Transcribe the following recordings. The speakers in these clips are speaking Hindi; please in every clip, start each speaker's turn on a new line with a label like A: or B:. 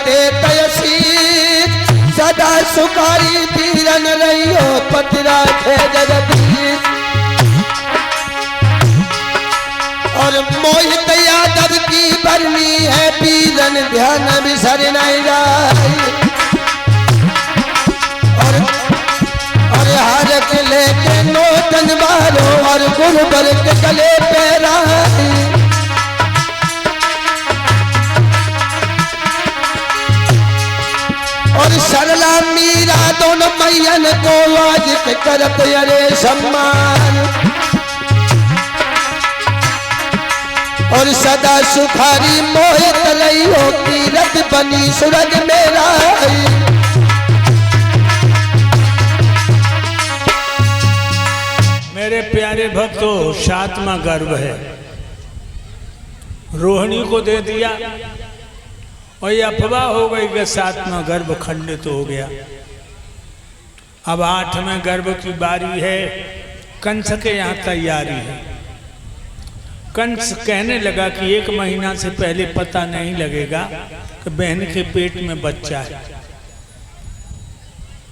A: दे तयसीर सदा सुखारी पीरन रहियो पतरा थे जगदीश। और मोहित यादव की बरनी है पीरन ध्यान बिसर नहीं जाए। और हर के लेके नोटन वालो और गुरबर के गले पे राही। और सरला मीरा दोनों मैयन को आज के करत अरे सम्मान। और सदा सुखारी मोहित लइयो कीरत बनी सूरज मेरा।
B: मेरे प्यारे भक्तों, सातवां गर्भ है, रोहिणी को दे दिया और ये अफवाह हो गई कि सातवां गर्भ खंडित हो गया। अब आठवें गर्भ की बारी है। कंस के यहाँ तैयारी है। कंस कहने लगा कि 1 महीना से पहले पता नहीं लगेगा कि बहन के पेट में बच्चा है।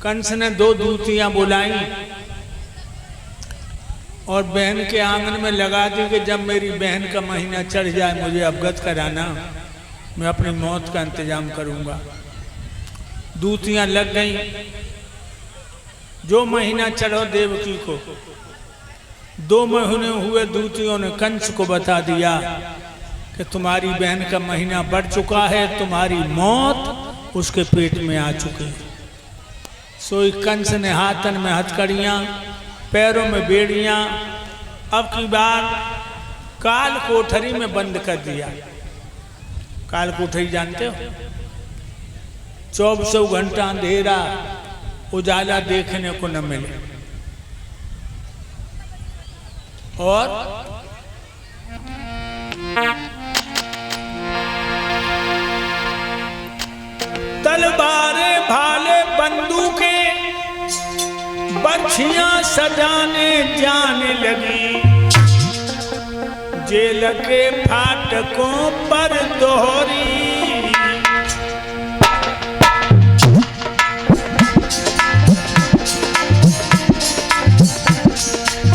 B: कंस ने 2 दूतियां बुलाई और बहन के आंगन में लगा दी कि जब मेरी बहन का महीना चढ़ जाए मुझे अवगत कराना, मैं अपनी मौत का इंतजाम करूंगा। दूतियां लग गई। जो महीना चढ़ो देवकी को, 2 महीने हुए दूतियों ने कंस को बता दिया कि तुम्हारी बहन का महीना बढ़ चुका है, तुम्हारी मौत उसके पेट में आ चुकी है। सोई कंस ने हाथन में हथकड़ियां, पैरों में बेड़ियां अब की बार काल कोठरी में बंद कर दिया। काल कोठरी जानते हो? 24 घंटा अंधेरा, उजाला देखने को न मिले। और तलवारें, भाले, बंदूकें, बर्छियां सजाने जाने लगी। जेल के फाटकों पर दोहरी,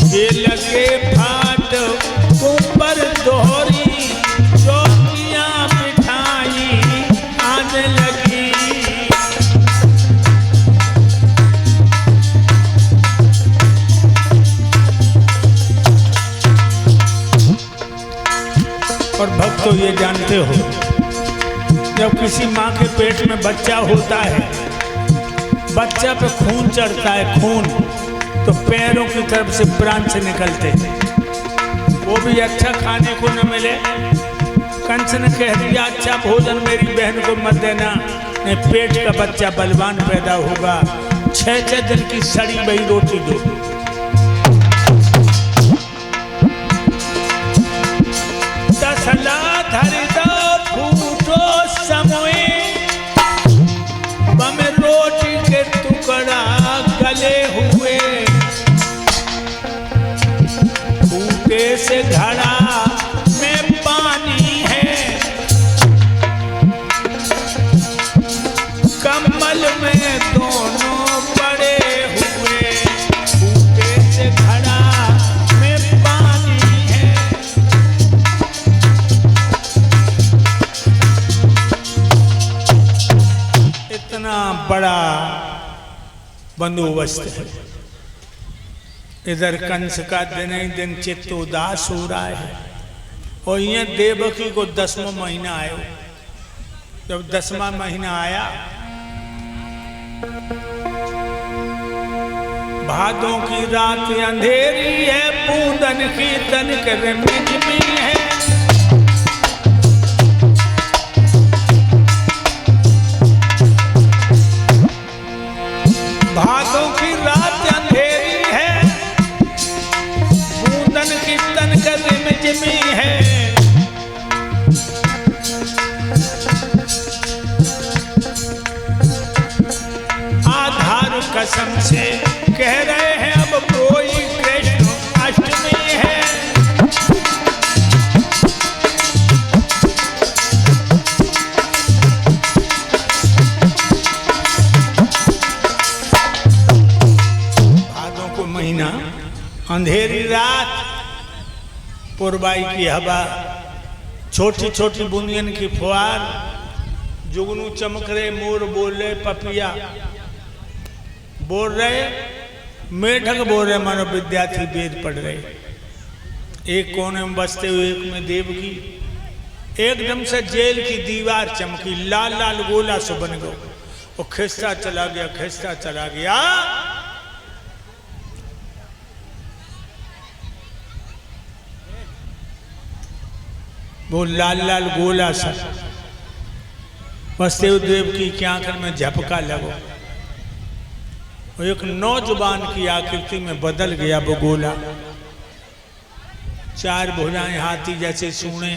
B: जेल के फाटकों पर दोहरी चौकियां बिठाई आने लगी। और भक्तों, ये जानते हो जब किसी माँ के पेट में बच्चा होता है, बच्चा पे खून चढ़ता है, खून तो पैरों की तरफ से प्राण से निकलते, वो भी अच्छा खाने को न मिले। कंस ने कह दिया अच्छा भोजन मेरी बहन को मत देना, नहीं पेट का बच्चा बलवान पैदा होगा। 6 दिन की सड़ी हुई रोटी दो। रोटी के टुकड़ा गले हुए, फूटे से घड़ा में पानी है, कम्बल में दोनों पड़े हुए, फूटे से घड़ा में पानी है। इतना बड़ा बंदोबस्त है। इधर कंस का दिन ही दिन चित्त उदास हो रहा है। और ये देवकी को 10वां महीना आयो। जब 10वां महीना आया, भादों की रात अंधेरी है, पूंदन की तनिक रिमझिमी है। भादों की रात अंधेरी है, पूंदन की तनिक रिमझिमी है। आधार कसम से कह रहे हैं अब कोई कृष्ण अष्टमी है। अंधेरी रात, पुरबाई की हवा, छोटी छोटी बूंदियन की फुहार, जुगनू चमक रहे, मोर बोल रहे, पपिया बोल रहे, मेढक बोल रहे, मानो विद्यार्थी वेद पढ़ रहे। एक कोने में बसते हुए एक में देवकी। एकदम से जेल की दीवार चमकी, लाल लाल गोला से बन गो, वो खिसता चला गया, खिसता चला गया। वो लाल लाल गोला सा वसुदेव देवकी की आंखों में झपका लगो, एक नौजवान की आकृति में बदल गया वो गोला। चार भुजाएं हाथी जैसे सूंडे,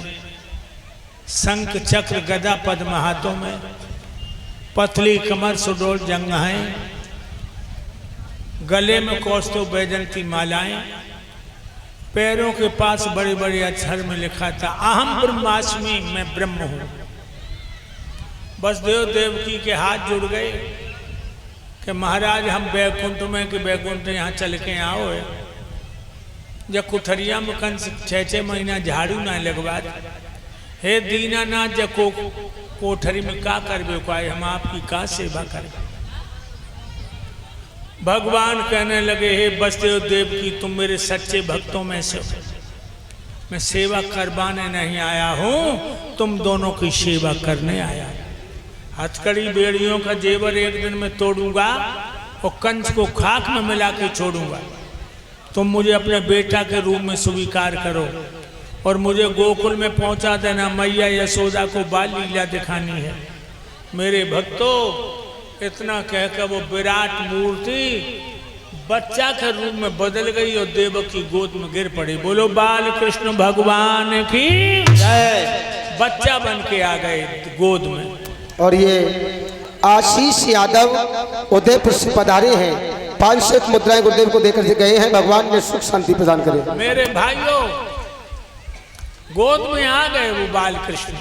B: शंख चक्र गदा पद्म हाथों में, पतली कमर सुडोल जंघाएं, गले में कौस्तुभ वैजयंती मालाएं, पैरों के पास बड़े बड़े अक्षर में लिखा था अहम ब्रह्मास्मि, मैं ब्रह्म हूं। वसुदेव देवकी के हाथ जुड़ गए कि महाराज हम बैकुंठ में कि बैकुंठ यहाँ चल के आओ है। जब कुठरिया में कंस 6-6 महीना झाड़ू ना लगवा, हे दीनानाथ जब कोठरी में का करबे को आए, हम आपकी का सेवा करें। भगवान कहने लगे हे वसुदेव देवकी, तुम मेरे सच्चे भक्तों में से, मैं सेवा करवाने नहीं आया हूं, तुम दोनों की सेवा करने आया। हथकड़ी बेड़ियों का जेवर एक दिन में तोड़ूंगा और कंस को खाक में मिला के छोड़ूंगा। तुम मुझे अपने बेटा के रूप में स्वीकार करो और मुझे गोकुल में पहुंचा देना। मैया यशोदा को बाल लीला दिखानी है। मेरे भक्तों, इतना कहकर वो विराट मूर्ति बच्चा के रूप में बदल गई और देवक की गोद में गिर पड़ी। बोलो बाल कृष्ण भगवान की जय। बच्चा बन के आ गए गोद में।
A: और ये आशीष यादव उदयपुर से पधारे हैं, 500 मुद्राएं गुरुदेव को देकर के गए हैं। भगवान ने सुख शांति प्रदान करे।
B: मेरे भाइयों, गोद में आ गए वो बाल कृष्ण।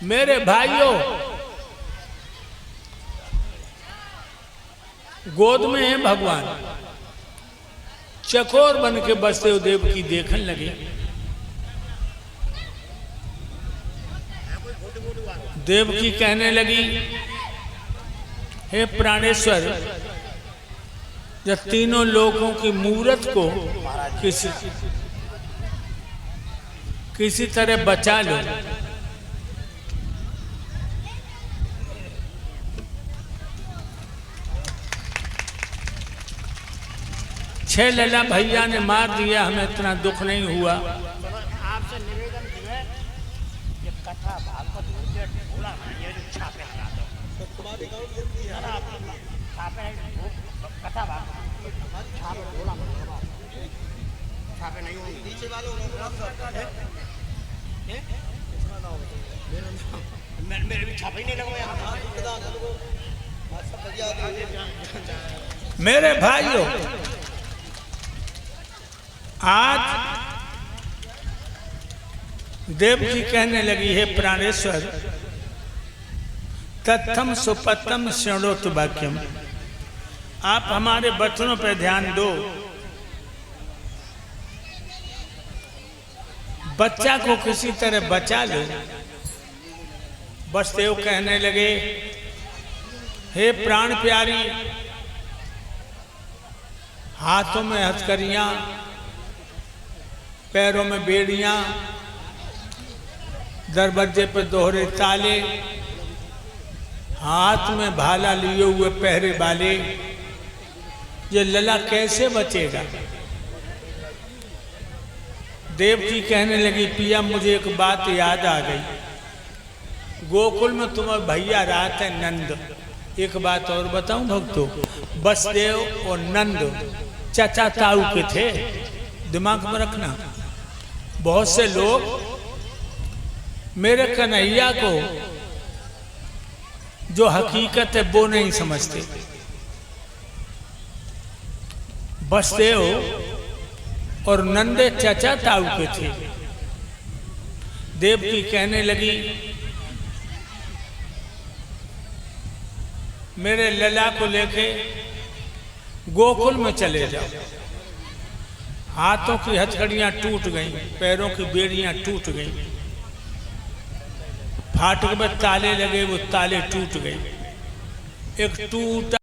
B: मेरे भाइयों, गोद में है भगवान। चकोर बन के वसुदेव देवकी देखने लगे। देवकी कहने लगी हे प्राणेश्वर, जब तीनों लोगों की मूरत को किसी तरह बचा लो। छह लला भैया ने मार दिया, हमें इतना दुख नहीं हुआ।
C: आपसे निवेदन है ये कथा भागवत भोला ये जो छापे लगा दो, छापे कथा भागवत छापे भोला छापे नहीं होंगे। नीचे वालों मेरे भी छापे ही नहीं लगवाया।
B: मेरे भाइयों, आज देवकी कहने लगी है प्राणेश्वर, तत्थम सुपत्तम शृणोत वाक्यम। आप हमारे वचनों पर ध्यान दो। बच्चा को किसी तरह बचा लो। वसुदेव कहने लगे हे प्राण प्यारी, हाथों में हथकड़ियां, पैरों में बेड़ियां, दरवाजे पे दोहरे ताले, हाथ में भाला लिए हुए पहरे वाले, ये लला कैसे बचेगा? देवकी कहने लगी पिया, मुझे एक बात याद आ गई। गोकुल में तुम्हारे भैया रात है नंद। एक बात और बताऊं भक्तों, वसुदेव और नंद चाचा ताऊ के थे। दिमाग में रखना। बहुत से लोग मेरे कन्हैया को जो हकीकत है वो नहीं समझते। वसुदेव और नंदे चाचा ताऊ के थे। देवकी कहने लगी, मेरे लला को लेके गोकुल में चले जाओ। हाथों की हथकड़ियां टूट गईं, पैरों की बेड़ियां टूट गईं, फाटक में ताले लगे, वो ताले टूट गए। एक टूटा